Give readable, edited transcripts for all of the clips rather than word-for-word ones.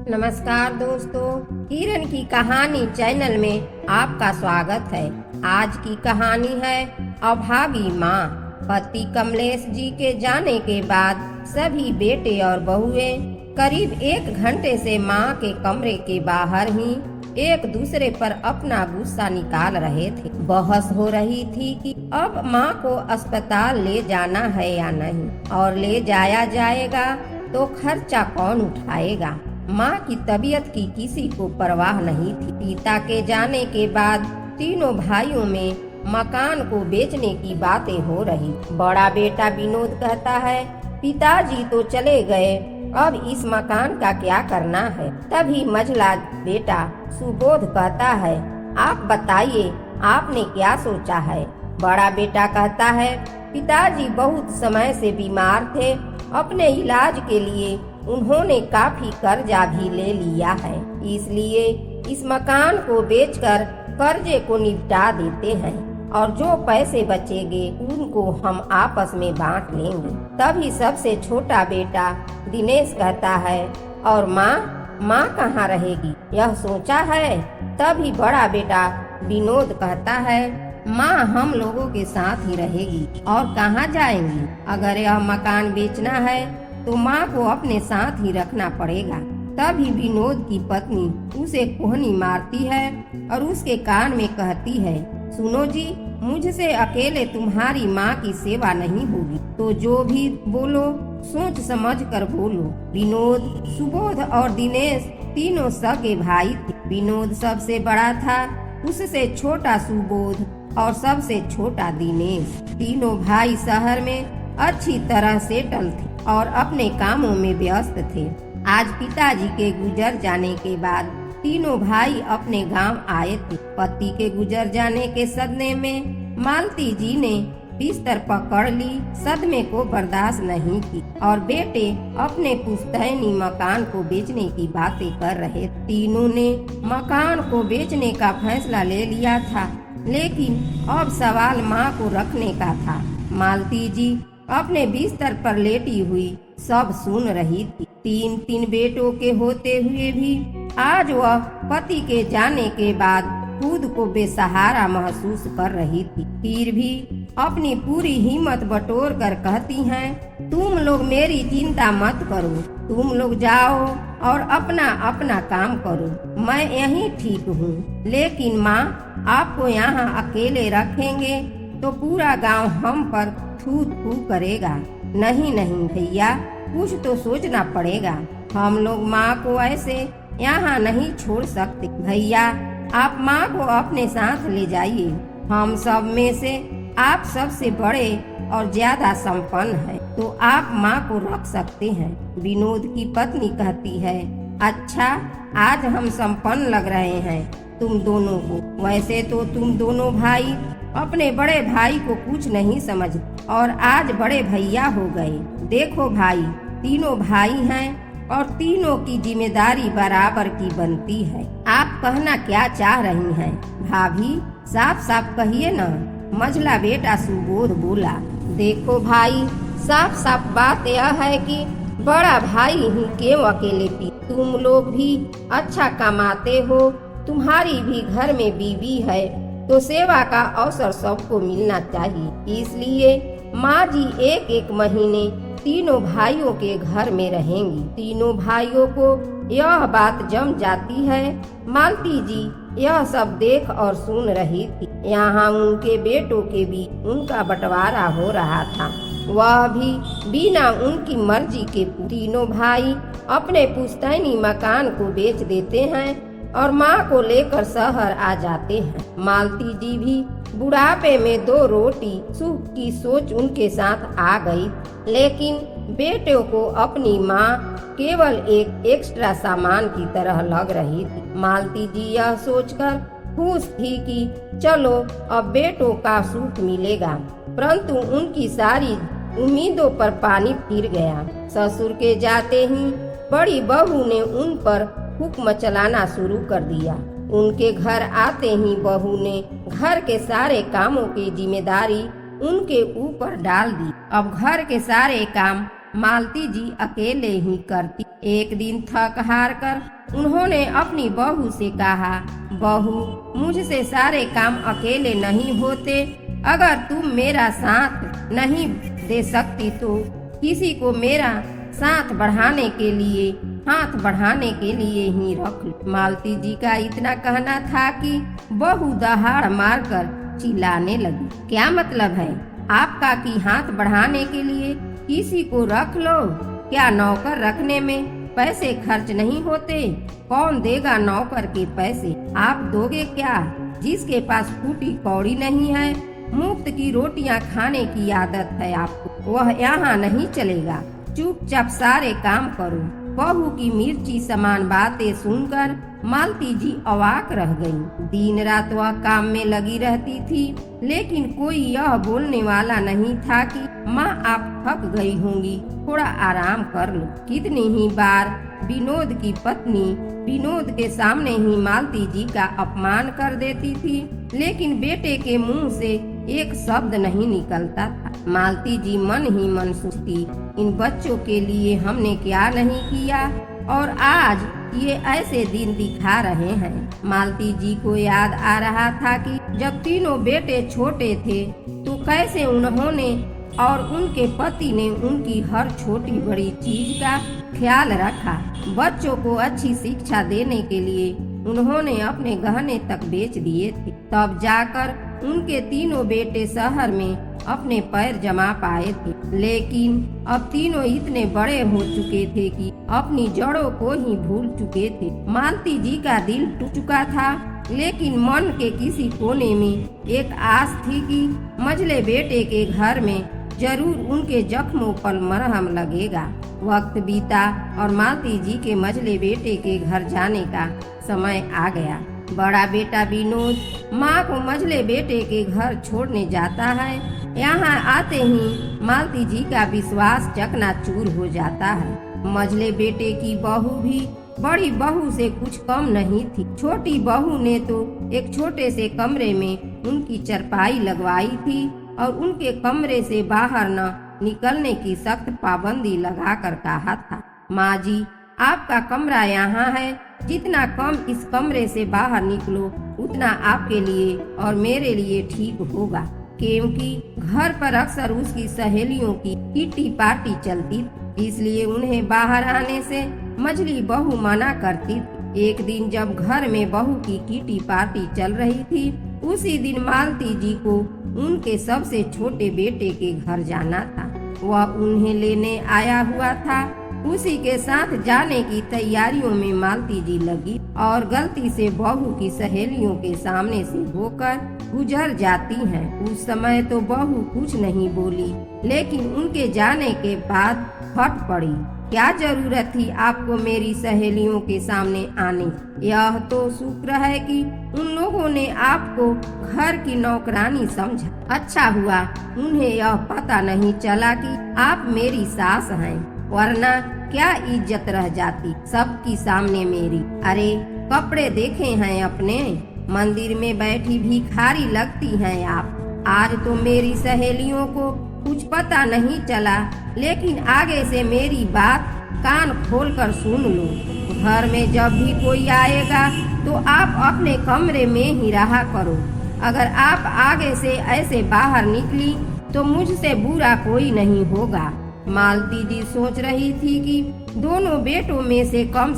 नमस्कार दोस्तों, किरण की कहानी चैनल में आपका स्वागत है। आज की कहानी है अभागी माँ। पति कमलेश जी के जाने के बाद सभी बेटे और बहुएं करीब 1 घंटे से माँ के कमरे के बाहर ही एक दूसरे पर अपना गुस्सा निकाल रहे थे। बहस हो रही थी कि अब माँ को अस्पताल ले जाना है या नहीं, और ले जाया जाएगा तो खर्चा कौन उठाएगा। माँ की तबीयत की किसी को परवाह नहीं थी। पिता के जाने के बाद तीनों भाइयों में मकान को बेचने की बातें हो रही। बड़ा बेटा विनोद कहता है, पिताजी तो चले गए, अब इस मकान का क्या करना है। तभी मझला बेटा सुबोध कहता है, आप बताइए, आपने क्या सोचा है। बड़ा बेटा कहता है, पिताजी बहुत समय से बीमार थे, अपने इलाज के लिए उन्होंने काफी कर्जा भी ले लिया है, इसलिए इस मकान को बेचकर कर्जे को निपटा देते हैं और जो पैसे बचेंगे उनको हम आपस में बांट लेंगे। तभी सबसे छोटा बेटा दिनेश कहता है, और माँ कहाँ रहेगी, यह सोचा है। तभी बड़ा बेटा विनोद कहता है, माँ हम लोगों के साथ ही रहेगी और कहाँ जाएंगी। अगर यह मकान बेचना है तो माँ को अपने साथ ही रखना पड़ेगा। तभी विनोद की पत्नी उसे कोहनी मारती है और उसके कान में कहती है, सुनो जी, मुझसे अकेले तुम्हारी माँ की सेवा नहीं होगी, तो जो भी बोलो सोच समझ कर बोलो। विनोद, सुबोध और दिनेश तीनों सगे भाई थे। विनोद सबसे बड़ा था, उससे छोटा सुबोध और सबसे छोटा दिनेश। तीनों भाई शहर में अच्छी तरह सेटल थे और अपने कामों में व्यस्त थे। आज पिताजी के गुजर जाने के बाद तीनों भाई अपने गांव आए थे। पति के गुजर जाने के सदमे में मालती जी ने बिस्तर पकड़ ली, सदमे को बर्दाश्त नहीं की और बेटे अपने पुश्तैनी मकान को बेचने की बातें कर रहे। तीनों ने मकान को बेचने का फैसला ले लिया था, लेकिन अब सवाल माँ को रखने का था। मालती जी अपने बिस्तर पर लेटी हुई सब सुन रही थी। 3 बेटों के होते हुए भी आज वह पति के जाने के बाद खुद को बेसहारा महसूस कर रही थी। फिर भी अपनी पूरी हिम्मत बटोर कर कहती हैं, तुम लोग मेरी चिंता मत करो, तुम लोग जाओ और अपना अपना काम करो, मैं यहीं ठीक हूँ। लेकिन माँ, आपको यहाँ अकेले रखेंगे तो पूरा गांव हम पर थू थू करेगा। नहीं भैया, कुछ तो सोचना पड़ेगा। हम लोग माँ को ऐसे यहाँ नहीं छोड़ सकते। भैया, आप माँ को अपने साथ ले जाइए। हम सब में से आप सबसे बड़े और ज्यादा संपन्न हैं, तो आप माँ को रख सकते हैं। विनोद की पत्नी कहती है, अच्छा, आज हम संपन्न लग रहे हैं तुम दोनों को। वैसे तो तुम दोनों भाई अपने बड़े भाई को कुछ नहीं समझते और आज बड़े भैया हो गए। देखो भाई, तीनों भाई हैं और तीनों की जिम्मेदारी बराबर की बनती है। आप कहना क्या चाह रही हैं भाभी, साफ साफ कहिए ना। मझला बेटा सुबोध बोला, देखो भाई, साफ साफ बात यह है कि बड़ा भाई ही क्यों अकेले पी, तुम लोग भी अच्छा कमाते हो, तुम्हारी भी घर में बीवी है, तो सेवा का अवसर सबको मिलना चाहिए। इसलिए माँ जी 1 महीने तीनों भाइयों के घर में रहेंगी। तीनों भाइयों को यह बात जम जाती है। मालती जी यह सब देख और सुन रही थी। यहाँ उनके बेटों के भी उनका बंटवारा हो रहा था, वह भी बिना उनकी मर्जी के। तीनों भाई अपने पुश्तैनी मकान को बेच देते हैं और माँ को लेकर शहर आ जाते हैं। मालती जी भी बुढ़ापे में 2 रोटी सुख की सोच उनके साथ आ गई, लेकिन बेटों को अपनी माँ केवल एक एक्स्ट्रा सामान की तरह लग रही थी। मालती जी यह सोचकर खुश थी कि चलो अब बेटों का सुख मिलेगा, परंतु उनकी सारी उम्मीदों पर पानी फिर गया। ससुर के जाते ही बड़ी बहू ने उन पर हुक्म चलाना शुरू कर दिया। उनके घर आते ही बहू ने घर के सारे कामों की जिम्मेदारी उनके ऊपर डाल दी। अब घर के सारे काम मालती जी अकेले ही करती। एक दिन थक हार कर उन्होंने अपनी बहू से कहा, बहू, मुझसे सारे काम अकेले नहीं होते। अगर तुम मेरा साथ नहीं दे सकती तो किसी को मेरा साथ बढ़ाने के लिए हाथ बढ़ाने के लिए ही रख लो। मालती जी का इतना कहना था कि बहू दहाड़ मारकर चिल्लाने लगी, क्या मतलब है आपका कि हाथ बढ़ाने के लिए किसी को रख लो? क्या नौकर रखने में पैसे खर्च नहीं होते? कौन देगा नौकर के पैसे? आप दोगे क्या? जिसके पास फूटी कौड़ी नहीं है, मुफ्त की रोटियां खाने की आदत है आपको, वह यहाँ नहीं चलेगा। चुपचाप सारे काम करो। बहू की मिर्ची समान बातें सुनकर मालती जी अवाक रह गईं। दिन रात वह काम में लगी रहती थी, लेकिन कोई यह बोलने वाला नहीं था कि माँ आप थक गई होंगी, थोड़ा आराम कर लो। कितनी ही बार विनोद की पत्नी विनोद के सामने ही मालती जी का अपमान कर देती थी, लेकिन बेटे के मुंह से एक शब्द नहीं निकलता था। मालती जी मन ही मन सोचती, इन बच्चों के लिए हमने क्या नहीं किया और आज ये ऐसे दिन दिखा रहे हैं। मालती जी को याद आ रहा था कि जब तीनों बेटे छोटे थे तो कैसे उन्होंने और उनके पति ने उनकी हर छोटी बड़ी चीज का ख्याल रखा। बच्चों को अच्छी शिक्षा देने के लिए उन्होंने अपने गहने तक बेच दिए थे। तब जाकर उनके तीनों बेटे शहर में अपने पैर जमा पाए थे, लेकिन अब तीनों इतने बड़े हो चुके थे कि अपनी जड़ों को ही भूल चुके थे। मालती जी का दिल टूट चुका था, लेकिन मन के किसी कोने में एक आस थी कि मझले बेटे के घर में जरूर उनके जख्मों पर मरहम लगेगा। वक्त बीता और मालती जी के मझले बेटे के घर जाने का समय आ गया। बड़ा बेटा विनोद माँ को मझले बेटे के घर छोड़ने जाता है। यहाँ आते ही मालती जी का विश्वास चकनाचूर हो जाता है। मझले बेटे की बहू भी बड़ी बहू से कुछ कम नहीं थी। छोटी बहू ने तो एक छोटे से कमरे में उनकी चरपाई लगवाई थी और उनके कमरे से बाहर न निकलने की सख्त पाबंदी लगाकर कहा था, माँ जी आपका कमरा यहाँ है, जितना कम इस कमरे से बाहर निकलो उतना आपके लिए और मेरे लिए ठीक होगा। क्योंकि घर पर अक्सर उसकी सहेलियों की किट्टी पार्टी चलती थी, इसलिए उन्हें बाहर आने से मझली बहू मना करती थी। एक दिन जब घर में बहू की किट्टी पार्टी चल रही थी, उसी दिन मालती जी को उनके सबसे छोटे बेटे के घर जाना था। वह उन्हें लेने आया हुआ था। उसी के साथ जाने की तैयारियों में मालती जी लगी और गलती से बहू की सहेलियों के सामने से होकर गुजर जाती हैं। उस समय तो बहू कुछ नहीं बोली, लेकिन उनके जाने के बाद फट पड़ी, क्या जरूरत थी आपको मेरी सहेलियों के सामने आने? यह तो शुक्र है कि उन लोगों ने आपको घर की नौकरानी समझा। अच्छा हुआ उन्हें यह पता नहीं चला कि आप मेरी सास हैं, वरना क्या इज्जत रह जाती सबकी सामने मेरी। अरे कपड़े देखे हैं अपने? मंदिर में बैठी भिखारी लगती हैं आप। आज तो मेरी सहेलियों को कुछ पता नहीं चला, लेकिन आगे से मेरी बात कान खोलकर सुन लो। घर में जब भी कोई आएगा तो आप अपने कमरे में ही रहा करो। अगर आप आगे से ऐसे बाहर निकली तो मुझसे बुरा कोई नहीं होगा। मालती जी सोच रही थी कि दोनों बेटों में से कम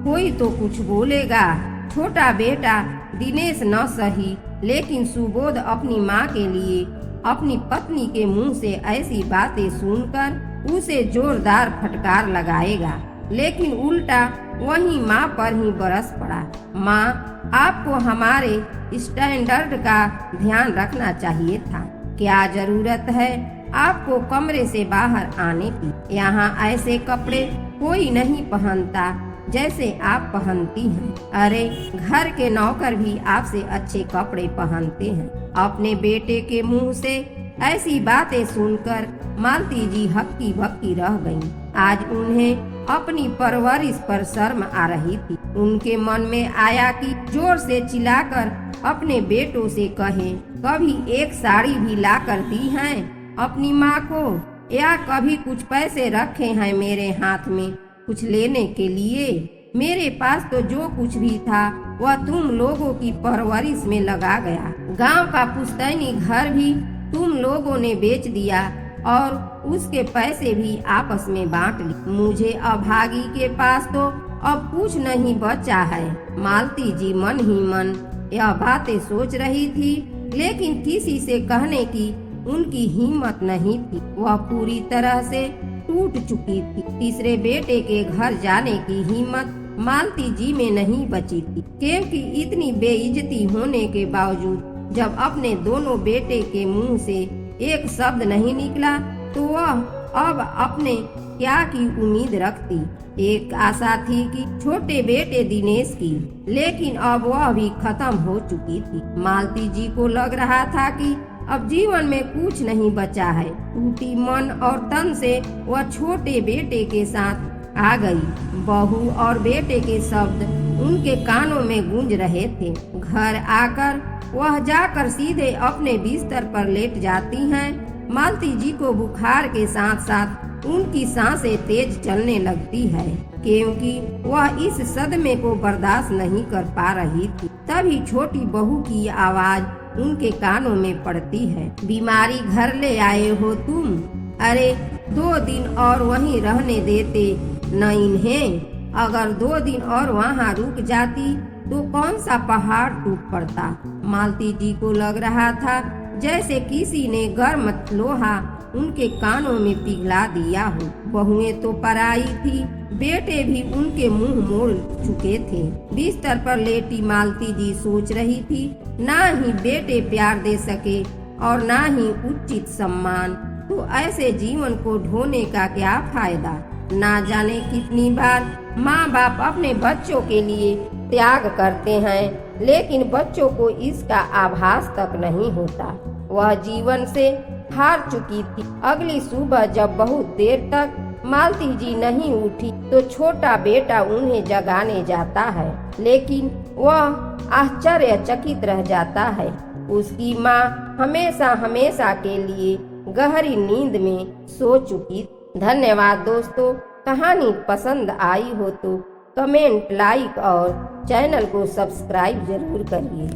कोई तो कुछ बोलेगा। छोटा बेटा दिनेश न सही, लेकिन सुबोध अपनी माँ के लिए अपनी पत्नी के मुंह से ऐसी बातें सुनकर उसे जोरदार फटकार लगाएगा, लेकिन उल्टा वही माँ पर ही बरस पड़ा। माँ, आपको हमारे स्टैंडर्ड का ध्यान रखना चाहिए था। क्या जरूरत है आपको कमरे से बाहर आने की? यहाँ ऐसे कपड़े कोई नहीं पहनता जैसे आप पहनती हैं। अरे घर के नौकर भी आपसे अच्छे कपड़े पहनते हैं। अपने बेटे के मुंह से ऐसी बातें सुनकर मालती जी हक्की बक्की रह गईं। आज उन्हें अपनी परवरिश पर शर्म आ रही थी। उनके मन में आया कि जोर से चिल्लाकर अपने बेटों से कहें, कभी एक साड़ी भी ला कर दी हैं अपनी माँ को? या कभी कुछ पैसे रखे हैं मेरे हाथ में कुछ लेने के लिए? मेरे पास तो जो कुछ भी था वह तुम लोगों की परवरिश में लगा गया। गांव का पुश्तैनी घर भी तुम लोगों ने बेच दिया और उसके पैसे भी आपस में बांट लिए। मुझे अभागी के पास तो अब कुछ नहीं बचा है। मालती जी मन ही मन यह बातें सोच रही थी, लेकिन किसी से कहने की उनकी हिम्मत नहीं थी। वह पूरी तरह से टूट चुकी थी। तीसरे बेटे के घर जाने की हिम्मत मालती जी में नहीं बची थी, क्योंकि इतनी बेइज्जती होने के बावजूद जब अपने दोनों बेटे के मुंह से एक शब्द नहीं निकला तो वह अब अपने क्या की उम्मीद रखती। एक आशा थी कि छोटे बेटे दिनेश की, लेकिन अब वह भी खत्म हो चुकी थी। मालती जी को लग रहा था कि अब जीवन में कुछ नहीं बचा है। टूटी मन और तन से वह छोटे बेटे के साथ आ गई। बहू और बेटे के शब्द उनके कानों में गूंज रहे थे। घर आकर वह जाकर सीधे अपने बिस्तर पर लेट जाती हैं। मालती जी को बुखार के साथ साथ उनकी सांसें तेज चलने लगती है, क्योंकि वह इस सदमे को बर्दाश्त नहीं कर पा रही थी। तभी छोटी बहू की आवाज उनके कानों में पड़ती है, बीमारी घर ले आए हो तुम? अरे 2 दिन और वहीं रहने देते न इन्हें। अगर 2 दिन और वहाँ रुक जाती तो कौन सा पहाड़ टूट पड़ता। मालती जी को लग रहा था जैसे किसी ने गर्म लोहा उनके कानों में पिघला दिया हो। बहुएं तो पराई थी, बेटे भी उनके मुंह मोड़ चुके थे। बिस्तर पर लेटी मालती जी सोच रही थी, ना ही बेटे प्यार दे सके और ना ही उचित सम्मान, तो ऐसे जीवन को ढोने का क्या फायदा। ना जाने कितनी बार माँ बाप अपने बच्चों के लिए त्याग करते हैं, लेकिन बच्चों को इसका आभास तक नहीं होता। वह जीवन से हार चुकी थी। अगली सुबह जब बहुत देर तक मालती जी नहीं उठी तो छोटा बेटा उन्हें जगाने जाता है, लेकिन वह आश्चर्यचकित रह जाता है। उसकी माँ हमेशा हमेशा के लिए गहरी नींद में सो चुकी। धन्यवाद दोस्तों। कहानी पसंद आई हो तो कमेंट, लाइक और चैनल को सब्सक्राइब जरूर करिए।